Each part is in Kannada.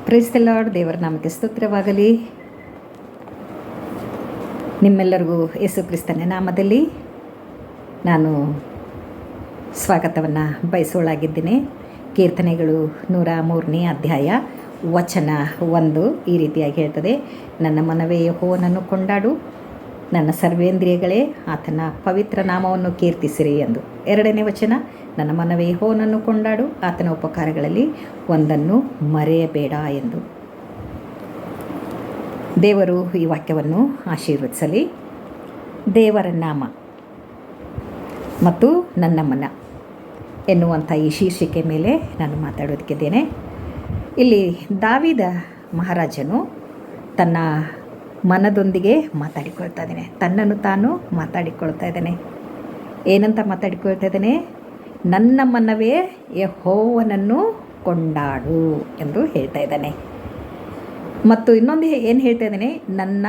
Price the lord. ದೇವರ ನಾಮಕ್ಕೆ ಸ್ತೋತ್ರವಾಗಲಿ. ನಿಮ್ಮೆಲ್ಲರಿಗೂ ಯೇಸು ಕ್ರಿಸ್ತನ ನಾಮದಲ್ಲಿ ನಾನು ಸ್ವಾಗತವನ್ನು ಬಯಸೋಳಾಗಿದ್ದೇನೆ. ಕೀರ್ತನೆಗಳು 103ನೇ ಅಧ್ಯಾಯ ವಚನ 1 ಈ ರೀತಿಯಾಗಿ ಹೇಳ್ತದೆ: ನನ್ನ ಮನವೇ ಯೆಹೋವನನ್ನು ಕೊಂಡಾಡು, ನನ್ನ ಸರ್ವೇಂದ್ರಿಯಗಳೇ ಆತನ ಪವಿತ್ರ ನಾಮವನ್ನು ಕೀರ್ತಿಸಿರಿ ಎಂದು. 2ನೇ ವಚನ: ನನ್ನ ಮನವೇ ಯೆಹೋವನನ್ನು ಕೊಂಡಾಡು, ಆತನ ಉಪಕಾರಗಳಲ್ಲಿ ಒಂದನ್ನು ಮರೆಯಬೇಡ ಎಂದು. ದೇವರು ಈ ವಾಕ್ಯವನ್ನು ಆಶೀರ್ವದಿಸಲಿ. ದೇವರ ನಾಮ ಮತ್ತು ನನ್ನ ಮನ ಎನ್ನುವಂಥ ಈ ಶೀರ್ಷಿಕೆ ಮೇಲೆ ನಾನು ಮಾತಾಡೋದಕ್ಕಿದ್ದೇನೆ. ಇಲ್ಲಿ ದಾವೀದ ಮಹಾರಾಜನು ತನ್ನ ಮನದೊಂದಿಗೆ ಮಾತಾಡಿಕೊಳ್ತಾ ಇದ್ದಾನೆ, ತನ್ನನ್ನು ತಾನು ಮಾತಾಡಿಕೊಳ್ತಾ ಇದ್ದಾನೆ. ಏನಂತ ಮಾತಾಡಿಕೊಳ್ತಾ ಇದ್ದಾನೆ? ನನ್ನ ಮನವೇ ಯೆಹೋವನನ್ನು ಕೊಂಡಾಡು ಎಂದು ಹೇಳ್ತಾ ಇದ್ದಾನೆ. ಮತ್ತು ಇನ್ನೊಂದು ಏನು ಹೇಳ್ತಾ ಇದ್ದಾನೆ? ನನ್ನ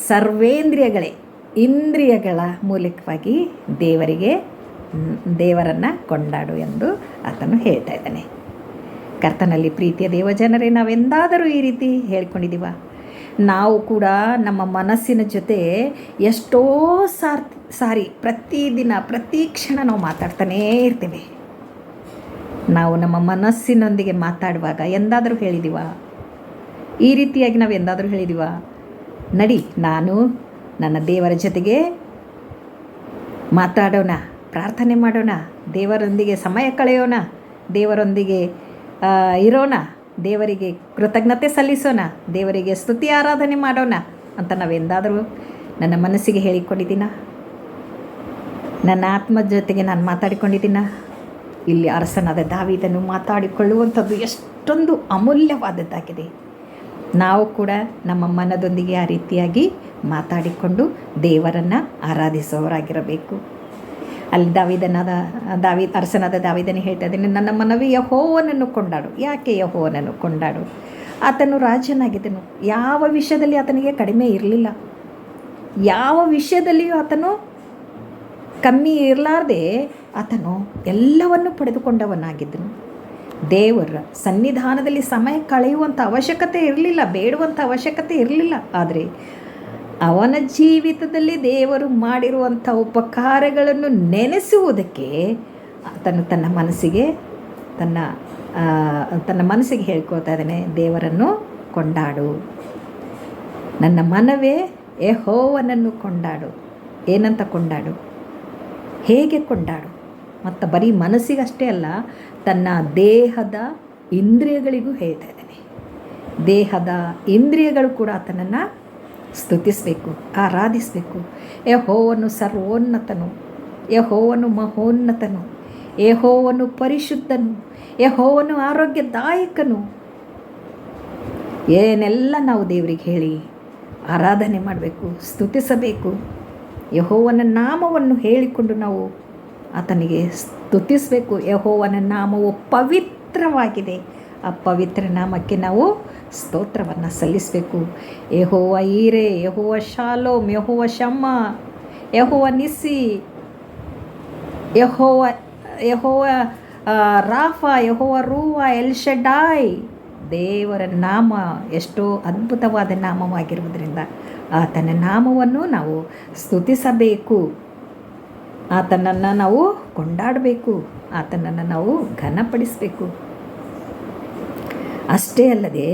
ಸರ್ವೇಂದ್ರಿಯಗಳೇ, ಇಂದ್ರಿಯಗಳ ಮೂಲಕವಾಗಿ ದೇವರನ್ನು ಕೊಂಡಾಡು ಎಂದು ಆತನು ಹೇಳ್ತಾ ಇದ್ದಾನೆ. ಕರ್ತನಲ್ಲಿ ಪ್ರೀತಿಯ ದೇವಜನರೇ, ನಾವೆಂದಾದರೂ ಈ ರೀತಿ ಹೇಳ್ಕೊಂಡಿದ್ದೀವ? ನಾವು ಕೂಡ ನಮ್ಮ ಮನಸ್ಸಿನ ಜೊತೆ ಎಷ್ಟೋ ಸಾರಿ ಪ್ರತಿದಿನ ಪ್ರತಿ ಕ್ಷಣ ನಾವು ಮಾತಾಡ್ತಾನೇ ಇರ್ತೀವಿ. ನಾವು ನಮ್ಮ ಮನಸ್ಸಿನೊಂದಿಗೆ ಮಾತಾಡುವಾಗ ಎಂದಾದರೂ ಹೇಳಿದ್ದೀವ? ಈ ರೀತಿಯಾಗಿ ನಾವು ಎಂದಾದರೂ ಹೇಳಿದ್ದೀವ? ನಡಿ, ನಾನು ನನ್ನ ದೇವರ ಜೊತೆಗೆ ಮಾತಾಡೋಣ, ಪ್ರಾರ್ಥನೆ ಮಾಡೋಣ, ದೇವರೊಂದಿಗೆ ಸಮಯ ಕಳೆಯೋಣ, ದೇವರೊಂದಿಗೆ ಇರೋಣ, ದೇವರಿಗೆ ಕೃತಜ್ಞತೆ ಸಲ್ಲಿಸೋಣ, ದೇವರಿಗೆ ಸ್ತುತಿ ಆರಾಧನೆ ಮಾಡೋಣ ಅಂತ ನಾವೆಂದಾದರೂ ನನ್ನ ಮನಸ್ಸಿಗೆ ಹೇಳಿಕೊಂಡಿದ್ದೀನ? ನನ್ನ ಆತ್ಮದ ಜೊತೆಗೆ ನಾನು ಮಾತಾಡಿಕೊಂಡಿದ್ದೀನ? ಇಲ್ಲಿ ಅರಸನಾದ ದಾವೀದನು ಮಾತಾಡಿಕೊಳ್ಳುವಂಥದ್ದು ಎಷ್ಟೊಂದು ಅಮೂಲ್ಯವಾದದ್ದಾಗಿದೆ. ನಾವು ಕೂಡ ನಮ್ಮ ಮನದೊಂದಿಗೆ ಆ ರೀತಿಯಾಗಿ ಮಾತಾಡಿಕೊಂಡು ದೇವರನ್ನು ಆರಾಧಿಸೋರಾಗಿರಬೇಕು. ಅಲ್ಲಿ ಅರಸನಾದ ದಾವೀದನೇ ಹೇಳ್ತಾ ಇದ್ದಾನೆ, ನನ್ನ ಮನವೇ ಯೆಹೋವನನ್ನು ಕೊಂಡಾಡು. ಯಾಕೆ ಯೆಹೋವನನ್ನು ಕೊಂಡಾಡು? ಆತನು ರಾಜನಾಗಿದ್ದನು. ಯಾವ ವಿಷಯದಲ್ಲಿ ಆತನಿಗೆ ಕಡಿಮೆ ಇರಲಿಲ್ಲ, ಯಾವ ವಿಷಯದಲ್ಲಿಯೂ ಆತನು ಕಮ್ಮಿ ಇರಲಾರ್ದೆ ಆತನು ಎಲ್ಲವನ್ನು ಪಡೆದುಕೊಂಡವನಾಗಿದ್ದನು. ದೇವರ ಸನ್ನಿಧಾನದಲ್ಲಿ ಸಮಯ ಕಳೆಯುವಂಥ ಅವಶ್ಯಕತೆ ಇರಲಿಲ್ಲ, ಬೇಡುವಂಥ ಅವಶ್ಯಕತೆ ಇರಲಿಲ್ಲ. ಆದರೆ ಅವನ ಜೀವಿತದಲ್ಲಿ ದೇವರು ಮಾಡಿರುವಂಥ ಉಪಕಾರಗಳನ್ನು ನೆನೆಸುವುದಕ್ಕೆ ಆತನು ತನ್ನ ಮನಸ್ಸಿಗೆ ಹೇಳ್ಕೊಳ್ತಾ ಇದ್ದಾನೆ, ದೇವರನ್ನು ಕೊಂಡಾಡು. ನನ್ನ ಮನವೇ ಯೆಹೋವನನ್ನು ಕೊಂಡಾಡು. ಏನಂತ ಕೊಂಡಾಡು? ಹೇಗೆ ಕೊಂಡಾಡು? ಮತ್ತು ಬರೀ ಮನಸ್ಸಿಗಷ್ಟೇ ಅಲ್ಲ, ತನ್ನ ದೇಹದ ಇಂದ್ರಿಯಗಳಿಗೂ ಹೇಳ್ತಾ ಇದ್ದಾನೆ. ದೇಹದ ಇಂದ್ರಿಯಗಳು ಕೂಡ ಆತನನ್ನು ಸ್ತುತಿಸಬೇಕು, ಆರಾಧಿಸಬೇಕು. ಯೆಹೋವನು ಸರ್ವೋನ್ನತನು, ಯೆಹೋವನು ಮಹೋನ್ನತನು, ಯೆಹೋವನು ಪರಿಶುದ್ಧನು, ಯೆಹೋವನು ಆರೋಗ್ಯದಾಯಕನು. ಏನೆಲ್ಲ ನಾವು ದೇವರಿಗೆ ಹೇಳಿ ಆರಾಧನೆ ಮಾಡಬೇಕು, ಸ್ತುತಿಸಬೇಕು. ಯೆಹೋವನ ನಾಮವನ್ನು ಹೇಳಿಕೊಂಡು ನಾವು ಆತನಿಗೆ ಸ್ತುತಿಸಬೇಕು. ಯೆಹೋವನ ನಾಮವು ಪವಿತ್ರವಾಗಿದೆ. ಆ ಪವಿತ್ರ ನಾಮಕ್ಕೆ ನಾವು ಸ್ತೋತ್ರವನ್ನು ಸಲ್ಲಿಸಬೇಕು. ಯೆಹೋವ ಈರೆ, ಯೆಹೋವ ಶಾಲೋಮ್, ಯೆಹೋವ ಶಮ್ಮ, ಯೆಹೋವ ನಿಸ್ಸಿ, ಯೆಹೋವ ರಾಫ, ಯೆಹೋವ ರೂವ, ಎಲ್ ಶಡಾಯ್. ದೇವರ ನಾಮ ಎಷ್ಟೋ ಅದ್ಭುತವಾದ ನಾಮವಾಗಿರುವುದರಿಂದ ಆತನ ನಾಮವನ್ನು ನಾವು ಸ್ತುತಿಸಬೇಕು, ಆತನನ್ನು ನಾವು ಕೊಂಡಾಡಬೇಕು, ಆತನನ್ನು ನಾವು ಘನಪಡಿಸಬೇಕು. ಅಷ್ಟೇ ಅಲ್ಲದೆ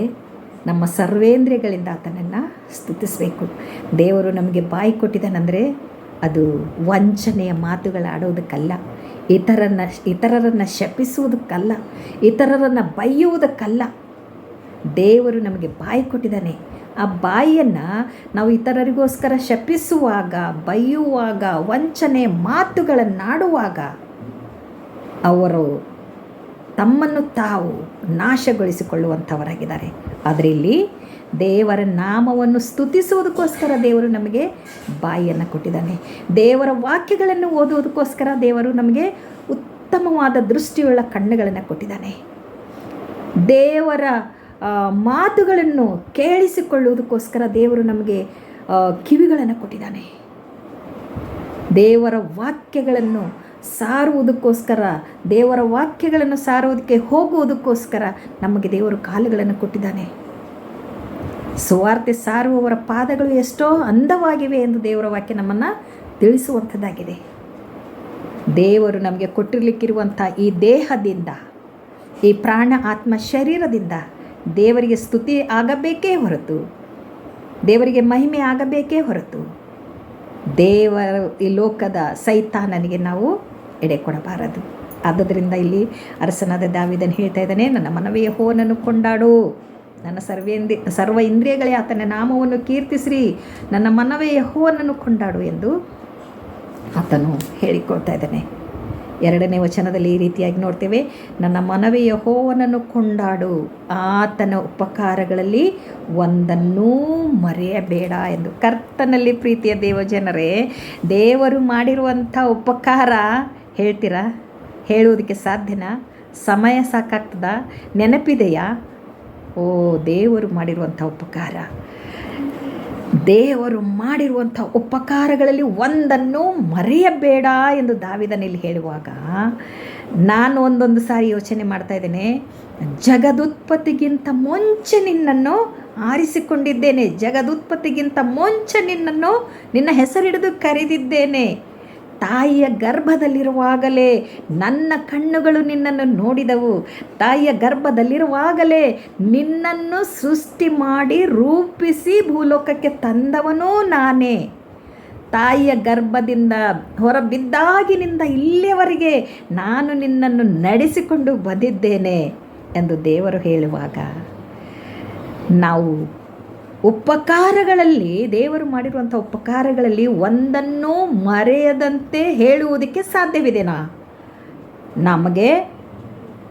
ನಮ್ಮ ಸರ್ವೇಂದ್ರಿಯಗಳಿಂದ ಆತನನ್ನು ಸ್ತುತಿಸಬೇಕು. ದೇವರು ನಮಗೆ ಬಾಯಿ ಕೊಟ್ಟಿದ್ದಾನೆಂದರೆ ಅದು ವಂಚನೆಯ ಮಾತುಗಳಾಡೋದಕ್ಕಲ್ಲ, ಇತರರನ್ನು ಶಪಿಸುವುದಕ್ಕಲ್ಲ, ಇತರರನ್ನು ಬೈಯುವುದಕ್ಕಲ್ಲ. ದೇವರು ನಮಗೆ ಬಾಯಿ ಕೊಟ್ಟಿದ್ದಾನೆ. ಆ ಬಾಯಿಯನ್ನು ನಾವು ಇತರರಿಗೋಸ್ಕರ ಶಪಿಸುವಾಗ, ಬೈಯುವಾಗ, ವಂಚನೆ ಮಾತುಗಳನ್ನಾಡುವಾಗ ಅವರು ತಮ್ಮನ್ನು ತಾವು ನಾಶಗೊಳಿಸಿಕೊಳ್ಳುವಂಥವರಾಗಿದ್ದಾರೆ. ಆದರೆ ಇಲ್ಲಿ ದೇವರ ನಾಮವನ್ನು ಸ್ತುತಿಸುವುದಕ್ಕೋಸ್ಕರ ದೇವರು ನಮಗೆ ಬಾಯಿಯನ್ನು ಕೊಟ್ಟಿದ್ದಾನೆ. ದೇವರ ವಾಕ್ಯಗಳನ್ನು ಓದುವುದಕ್ಕೋಸ್ಕರ ದೇವರು ನಮಗೆ ಉತ್ತಮವಾದ ದೃಷ್ಟಿಯುಳ್ಳ ಕಣ್ಣುಗಳನ್ನು ಕೊಟ್ಟಿದ್ದಾನೆ. ದೇವರ ಮಾತುಗಳನ್ನು ಕೇಳಿಸಿಕೊಳ್ಳುವುದಕ್ಕೋಸ್ಕರ ದೇವರು ನಮಗೆ ಕಿವಿಗಳನ್ನು ಕೊಟ್ಟಿದ್ದಾನೆ. ದೇವರ ವಾಕ್ಯಗಳನ್ನು ಸಾರುವುದಕ್ಕೋಸ್ಕರ, ದೇವರ ವಾಕ್ಯಗಳನ್ನು ಸಾರುವುದಕ್ಕೆ ಹೋಗುವುದಕ್ಕೋಸ್ಕರ ನಮಗೆ ದೇವರು ಕಾಲುಗಳನ್ನು ಕೊಟ್ಟಿದ್ದಾನೆ. ಸುವಾರ್ತೆ ಸಾರುವವರ ಪಾದಗಳು ಎಷ್ಟೋ ಅಂದವಾಗಿವೆ ಎಂದು ದೇವರ ವಾಕ್ಯ ನಮ್ಮನ್ನು ತಿಳಿಸುವಂಥದ್ದಾಗಿದೆ. ದೇವರು ನಮಗೆ ಕೊಟ್ಟಿರಲಿಕ್ಕಿರುವಂಥ ಈ ದೇಹದಿಂದ, ಈ ಪ್ರಾಣ ಆತ್ಮ ಶರೀರದಿಂದ ದೇವರಿಗೆ ಸ್ತುತಿ ಆಗಬೇಕೇ ಹೊರತು, ದೇವರಿಗೆ ಮಹಿಮೆ ಆಗಬೇಕೇ ಹೊರತು ದೇವರ ಈ ಲೋಕದ ಸೈತಾನನಿಗೆ ನಾವು ಎಡೆ ಕೊಡಬಾರದು. ಆದ್ದರಿಂದ ಇಲ್ಲಿ ಅರಸನಾದ ದಾವೀದನು ಹೇಳ್ತಾ ಇದ್ದಾನೆ, ನನ್ನ ಮನವೇ ಯೆಹೋವನನ್ನು ಕೊಂಡಾಡು, ನನ್ನ ಸರ್ವ ಇಂದ್ರಿಯಗಳೇ ಆತನ ನಾಮವನ್ನು ಕೀರ್ತಿಸ್ರಿ, ನನ್ನ ಮನವೇ ಯೆಹೋವನನ್ನು ಕೊಂಡಾಡು ಎಂದು ಆತನು ಹೇಳಿಕೊಳ್ತಾ ಇದ್ದಾನೆ. 2ನೇ ವಚನದಲ್ಲಿ ಈ ರೀತಿಯಾಗಿ ನೋಡ್ತೇವೆ, ನನ್ನ ಮನವೇ ಯೆಹೋವನನ್ನು ಕೊಂಡಾಡು, ಆತನ ಉಪಕಾರಗಳಲ್ಲಿ ಒಂದನ್ನೂ ಮರೆಯಬೇಡ ಎಂದು. ಕರ್ತನಲ್ಲಿ ಪ್ರೀತಿಯ ದೇವಜನರೇ, ದೇವರು ಮಾಡಿರುವಂಥ ಉಪಕಾರ ಹೇಳ್ತೀರಾ? ಹೇಳುವುದಕ್ಕೆ ಸಾಧ್ಯನಾ? ಸಮಯ ಸಾಕಾಗ್ತದ? ನೆನಪಿದೆಯಾ? ಓ, ದೇವರು ಮಾಡಿರುವಂಥ ಉಪಕಾರ, ದೇವರು ಮಾಡಿರುವಂಥ ಉಪಕಾರಗಳಲ್ಲಿ ಒಂದನ್ನು ಮರೆಯಬೇಡ ಎಂದು ದಾವೀದನಲ್ಲಿ ಹೇಳುವಾಗ ನಾನು ಒಂದೊಂದು ಸಾರಿ ಯೋಚನೆ ಮಾಡ್ತಾ ಇದ್ದೇನೆ, ಜಗದುತ್ಪತ್ತಿಗಿಂತ ಮುಂಚೆ ನಿನ್ನನ್ನು ಆರಿಸಿಕೊಂಡಿದ್ದೇನೆ, ಜಗದುತ್ಪತ್ತಿಗಿಂತ ಮುಂಚೆ ನಿನ್ನ ಹೆಸರಿಡಿದು ಕರೆದಿದ್ದೇನೆ, ತಾಯಿಯ ಗರ್ಭದಲ್ಲಿರುವಾಗಲೇ ನನ್ನ ಕಣ್ಣುಗಳು ನಿನ್ನನ್ನು ನೋಡಿದವು, ತಾಯಿಯ ಗರ್ಭದಲ್ಲಿರುವಾಗಲೇ ನಿನ್ನನ್ನು ಸೃಷ್ಟಿ ಮಾಡಿ ರೂಪಿಸಿ ಭೂಲೋಕಕ್ಕೆ ತಂದವನೂ ನಾನೇ, ತಾಯಿಯ ಗರ್ಭದಿಂದ ಹೊರಬಿದ್ದಾಗಿನಿಂದ ಇಲ್ಲಿಯವರೆಗೆ ನಾನು ನಿನ್ನನ್ನು ನಡೆಸಿಕೊಂಡು ಬಂದಿದ್ದೇನೆ ಎಂದು ದೇವರು ಹೇಳುವಾಗ, ನಾವು ಉಪಕಾರಗಳಲ್ಲಿ, ದೇವರು ಮಾಡಿರುವಂಥ ಉಪಕಾರಗಳಲ್ಲಿ ಒಂದನ್ನೂ ಮರೆಯದಂತೆ ಹೇಳುವುದಕ್ಕೆ ಸಾಧ್ಯವಿದೆನಾ? ನಮಗೆ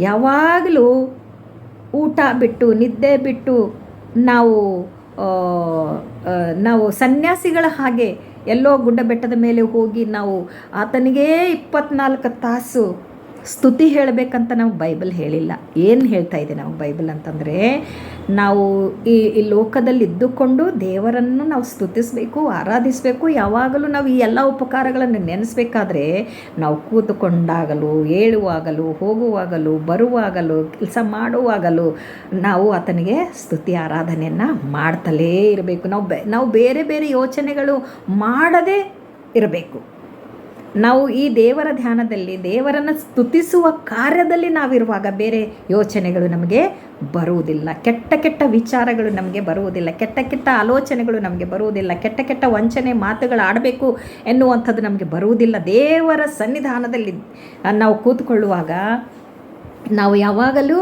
ಯಾವಾಗಲೂ ಊಟ ಬಿಟ್ಟು, ನಿದ್ದೆ ಬಿಟ್ಟು ನಾವು ಸನ್ಯಾಸಿಗಳ ಹಾಗೆ ಎಲ್ಲೋ ಗುಡ್ಡ ಬೆಟ್ಟದ ಮೇಲೆ ಹೋಗಿ ನಾವು ಆತನಿಗೇ 24 ತಾಸು ಸ್ತುತಿ ಹೇಳಬೇಕಂತ ನಾವು ಬೈಬಲ್ ಹೇಳಿಲ್ಲ. ಏನು ಹೇಳ್ತಾ ಇದೆ ನಾವು ಬೈಬಲ್ ಅಂತಂದರೆ, ನಾವು ಈ ಲೋಕದಲ್ಲಿ ಇದ್ದುಕೊಂಡು ದೇವರನ್ನು ನಾವು ಸ್ತುತಿಸಬೇಕು, ಆರಾಧಿಸಬೇಕು. ಯಾವಾಗಲೂ ನಾವು ಈ ಎಲ್ಲ ಉಪಕಾರಗಳನ್ನು ನೆನೆಸ್ಬೇಕಾದ್ರೆ ನಾವು ಕೂತುಕೊಂಡಾಗಲೂ, ಏಳುವಾಗಲೂ, ಹೋಗುವಾಗಲೂ, ಬರುವಾಗಲೂ, ಕೆಲಸ ಮಾಡುವಾಗಲೂ ನಾವು ಆತನಿಗೆ ಸ್ತುತಿ ಆರಾಧನೆಯನ್ನು ಮಾಡ್ತಲೇ ಇರಬೇಕು. ನಾವು ಬೇರೆ ಬೇರೆ ಯೋಚನೆಗಳು ಮಾಡದೇ ಇರಬೇಕು. ನಾವು ಈ ದೇವರ ಧ್ಯಾನದಲ್ಲಿ, ದೇವರನ್ನು ಸ್ತುತಿಸುವ ಕಾರ್ಯದಲ್ಲಿ ನಾವಿರುವಾಗ ಬೇರೆ ಯೋಚನೆಗಳು ನಮಗೆ ಬರುವುದಿಲ್ಲ, ಕೆಟ್ಟ ಕೆಟ್ಟ ವಿಚಾರಗಳು ನಮಗೆ ಬರುವುದಿಲ್ಲ, ಕೆಟ್ಟ ಕೆಟ್ಟ ಆಲೋಚನೆಗಳು ನಮಗೆ ಬರುವುದಿಲ್ಲ, ಕೆಟ್ಟ ಕೆಟ್ಟ ವಂಚನೆ ಮಾತುಗಳು ಆಡಬೇಕು ಎನ್ನುವಂಥದ್ದು ನಮಗೆ ಬರುವುದಿಲ್ಲ. ದೇವರ ಸನ್ನಿಧಾನದಲ್ಲಿ ನಾವು ಕೂತ್ಕೊಳ್ಳುವಾಗ ನಾವು ಯಾವಾಗಲೂ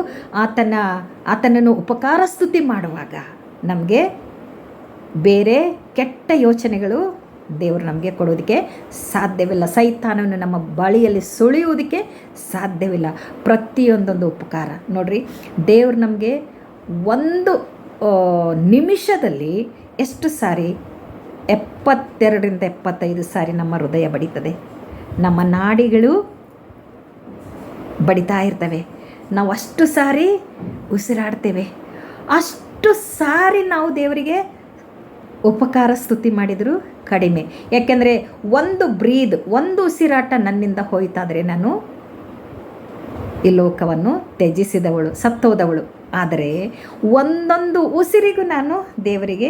ಆತನನ್ನು ಉಪಕಾರ ಸ್ತುತಿ ಮಾಡುವಾಗ ನಮಗೆ ಬೇರೆ ಕೆಟ್ಟ ಯೋಚನೆಗಳು ದೇವರು ನಮಗೆ ಕೊಡೋದಕ್ಕೆ ಸಾಧ್ಯವಿಲ್ಲ. ಸೈತಾನವನ್ನು ನಮ್ಮ ಬಳಿಯಲ್ಲಿ ಸುಳಿಯುವುದಕ್ಕೆ ಸಾಧ್ಯವಿಲ್ಲ. ಪ್ರತಿಯೊಂದೊಂದು ಉಪಕಾರ ನೋಡ್ರಿ, ದೇವರು ನಮಗೆ ಒಂದು ನಿಮಿಷದಲ್ಲಿ ಎಷ್ಟು ಸಾರಿ 72ರಿಂದ 75 ಸಾರಿ ನಮ್ಮ ಹೃದಯ ಬಡಿತದೆ, ನಮ್ಮ ನಾಡಿಗಳು ಬಡಿತಾ ಇರ್ತವೆ. ನಾವು ಅಷ್ಟು ಸಾರಿ ಉಸಿರಾಡ್ತೇವೆ, ಅಷ್ಟು ಸಾರಿ ನಾವು ದೇವರಿಗೆ ಉಪಕಾರ ಸ್ತುತಿ ಮಾಡಿದರೂ ಕಡಿಮೆ. ಯಾಕೆಂದರೆ ಒಂದು ಉಸಿರಾಟ ನನ್ನಿಂದ ಹೋಯ್ತಾದರೆ ನಾನು ಈ ಲೋಕವನ್ನು ತ್ಯಜಿಸಿದವಳು, ಸತ್ತೋದವಳು. ಆದರೆ ಒಂದೊಂದು ಉಸಿರಿಗೂ ನಾನು ದೇವರಿಗೆ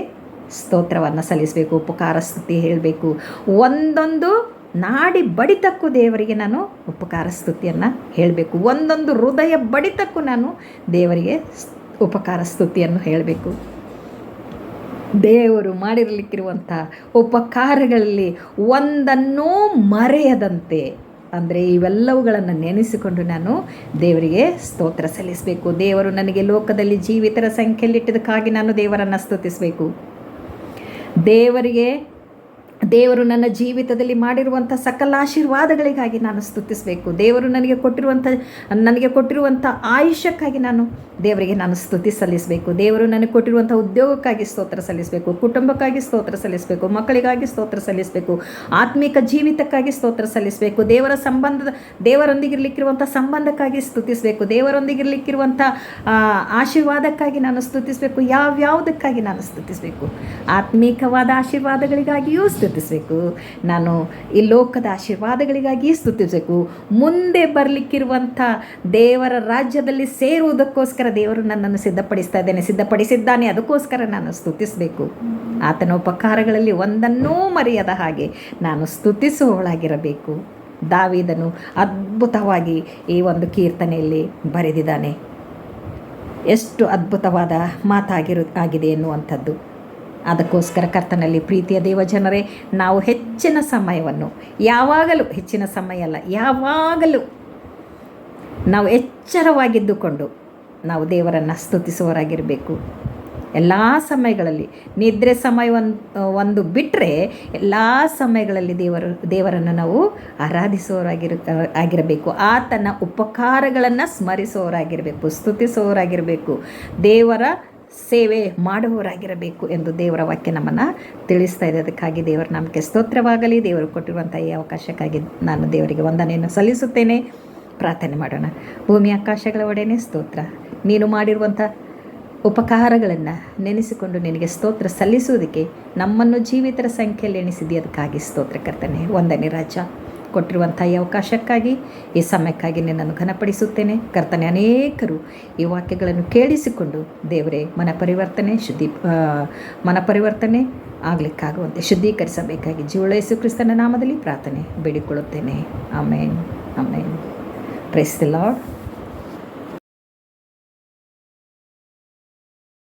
ಸ್ತೋತ್ರವನ್ನು ಸಲ್ಲಿಸಬೇಕು, ಉಪಕಾರ ಸ್ತುತಿ ಹೇಳಬೇಕು. ಒಂದೊಂದು ನಾಡಿ ಬಡಿತಕ್ಕೂ ದೇವರಿಗೆ ನಾನು ಉಪಕಾರ ಸ್ತುತಿಯನ್ನು ಹೇಳಬೇಕು. ಒಂದೊಂದು ಹೃದಯ ಬಡಿತಕ್ಕೂ ನಾನು ದೇವರಿಗೆ ಉಪಕಾರ ಸ್ತುತಿಯನ್ನು ಹೇಳಬೇಕು. ದೇವರು ಮಾಡಿರಲಿಕ್ಕಿರುವಂಥ ಉಪಕಾರಗಳಲ್ಲಿ ಒಂದನ್ನೂ ಮರೆಯದಂತೆ, ಅಂದರೆ ಇವೆಲ್ಲವುಗಳನ್ನು ನೆನೆಸಿಕೊಂಡು ನಾನು ದೇವರಿಗೆ ಸ್ತೋತ್ರ ಸಲ್ಲಿಸಬೇಕು. ದೇವರು ನನಗೆ ಲೋಕದಲ್ಲಿ ಜೀವಿತರ ಸಂಖ್ಯೆಯಲ್ಲಿಟ್ಟಿದ್ದಕ್ಕಾಗಿ ನಾನು ದೇವರನ್ನು ಸ್ತುತಿಸಬೇಕು. ದೇವರು ನನ್ನ ಜೀವಿತದಲ್ಲಿ ಮಾಡಿರುವಂಥ ಸಕಲ ಆಶೀರ್ವಾದಗಳಿಗಾಗಿ ನಾನು ಸ್ತುತಿಸಬೇಕು. ದೇವರು ನನಗೆ ಕೊಟ್ಟಿರುವಂಥ ಆಯುಷ್ಯಕ್ಕಾಗಿ ನಾನು ದೇವರಿಗೆ ನಾನು ಸ್ತುತಿ ಸಲ್ಲಿಸಬೇಕು. ದೇವರು ನನಗೆ ಕೊಟ್ಟಿರುವಂಥ ಉದ್ಯೋಗಕ್ಕಾಗಿ ಸ್ತೋತ್ರ ಸಲ್ಲಿಸಬೇಕು, ಕುಟುಂಬಕ್ಕಾಗಿ ಸ್ತೋತ್ರ ಸಲ್ಲಿಸಬೇಕು, ಮಕ್ಕಳಿಗಾಗಿ ಸ್ತೋತ್ರ ಸಲ್ಲಿಸಬೇಕು, ಆತ್ಮಿಕ ಜೀವಿತಕ್ಕಾಗಿ ಸ್ತೋತ್ರ ಸಲ್ಲಿಸಬೇಕು, ದೇವರೊಂದಿಗಿರ್ಲಿಕ್ಕಿರುವಂಥ ಸಂಬಂಧಕ್ಕಾಗಿ ಸ್ತುತಿಸಬೇಕು, ದೇವರೊಂದಿಗಿರ್ಲಿಕ್ಕಿರುವಂಥ ಆಶೀರ್ವಾದಕ್ಕಾಗಿ ನಾನು ಸ್ತುತಿಸಬೇಕು. ಯಾವ್ಯಾವುದಕ್ಕಾಗಿ ನಾನು ಸ್ತುತಿಸಬೇಕು? ಆತ್ಮೀಕವಾದ ಆಶೀರ್ವಾದಗಳಿಗಾಗಿಯೂ ಸ್ತುತಿಸಬೇಕು, ನಾನು ಈ ಲೋಕದ ಆಶೀರ್ವಾದಗಳಿಗಾಗಿ ಸ್ತುತಿಸಬೇಕು. ಮುಂದೆ ಬರಲಿಕ್ಕಿರುವಂಥ ದೇವರ ರಾಜ್ಯದಲ್ಲಿ ಸೇರುವುದಕ್ಕೋಸ್ಕರ ದೇವರು ನನ್ನನ್ನು ಸಿದ್ಧಪಡಿಸಿದ್ದಾನೆ, ಅದಕ್ಕೋಸ್ಕರ ನಾನು ಸ್ತುತಿಸಬೇಕು. ಆತನ ಉಪಕಾರಗಳಲ್ಲಿ ಒಂದನ್ನೂ ಮರೆಯದ ಹಾಗೆ ನಾನು ಸ್ತುತಿಸುವವಳಾಗಿರಬೇಕು. ದಾವೀದನು ಅದ್ಭುತವಾಗಿ ಈ ಒಂದು ಕೀರ್ತನೆಯಲ್ಲಿ ಬರೆದಿದ್ದಾನೆ. ಎಷ್ಟು ಅದ್ಭುತವಾದ ಆಗಿದೆ ಎನ್ನುವಂಥದ್ದು. ಅದಕ್ಕೋಸ್ಕರ ಕರ್ತನಲ್ಲಿ ಪ್ರೀತಿಯ ದೇವಜನರೇ, ನಾವು ಹೆಚ್ಚಿನ ಸಮಯವನ್ನು, ಯಾವಾಗಲೂ ಹೆಚ್ಚಿನ ಸಮಯ ಅಲ್ಲ, ಯಾವಾಗಲೂ ನಾವು ಎಚ್ಚರವಾಗಿದ್ದುಕೊಂಡು ನಾವು ದೇವರನ್ನು ಸ್ತುತಿಸುವವರಾಗಿರಬೇಕು. ಎಲ್ಲ ಸಮಯಗಳಲ್ಲಿ, ನಿದ್ರೆ ಸಮಯ ಒಂದು ಬಿಟ್ಟರೆ ಎಲ್ಲ ಸಮಯಗಳಲ್ಲಿ ದೇವರನ್ನು ನಾವು ಆಗಿರಬೇಕು. ಆತನ ಉಪಕಾರಗಳನ್ನು ಸ್ಮರಿಸುವವರಾಗಿರಬೇಕು, ಸ್ತುತಿಸುವವರಾಗಿರಬೇಕು, ದೇವರ ಸೇವೆ ಮಾಡುವವರಾಗಿರಬೇಕು ಎಂದು ದೇವರ ವಾಕ್ಯ ನಮ್ಮನ್ನು ತಿಳಿಸ್ತಾ ಇದೆ. ಅದಕ್ಕಾಗಿ ದೇವರ ನಾಮಕ್ಕೆ ಸ್ತೋತ್ರವಾಗಲಿ. ದೇವರು ಕೊಟ್ಟಿರುವಂಥ ಈ ಅವಕಾಶಕ್ಕಾಗಿ ನಾನು ದೇವರಿಗೆ ವಂದನೆಯನ್ನು ಸಲ್ಲಿಸುತ್ತೇನೆ. ಪ್ರಾರ್ಥನೆ ಮಾಡೋಣ. ಭೂಮಿ ಆಕಾಶಗಳ ಒಡೆಯನೇ ಸ್ತೋತ್ರ. ನೀನು ಮಾಡಿರುವಂಥ ಉಪಕಾರಗಳನ್ನು ನೆನೆಸಿಕೊಂಡು ನಿನಗೆ ಸ್ತೋತ್ರ ಸಲ್ಲಿಸುವುದಕ್ಕೆ ನಮ್ಮನ್ನು ಜೀವಿತರ ಸಂಖ್ಯೆಯಲ್ಲಿ ಎಣಿಸಿದ್ದೀ. ಅದಕ್ಕಾಗಿ ಸ್ತೋತ್ರ ಕರ್ತನೆ. ವಂದನೆ ರಾಜ. ಕೊಟ್ಟಿರುವಂಥ ಈ ಅವಕಾಶಕ್ಕಾಗಿ, ಈ ಸಮಯಕ್ಕಾಗಿ ನಿನ್ನನ್ನು ಘನಪಡಿಸುತ್ತೇನೆ ಕರ್ತನೆ. ಅನೇಕರು ಈ ವಾಕ್ಯಗಳನ್ನು ಕೇಳಿಸಿಕೊಂಡು ದೇವರೇ ಮನ ಪರಿವರ್ತನೆ ಆಗಲಿಕ್ಕಾಗುವಂತೆ ಶುದ್ಧೀಕರಿಸಬೇಕಾಗಿ ಜೀವಳ ಯೇಸು ಕ್ರಿಸ್ತನ ನಾಮದಲ್ಲಿ ಪ್ರಾರ್ಥನೆ ಬೇಡಿಕೊಳ್ಳುತ್ತೇನೆ. Amen, amen. Praise the lord.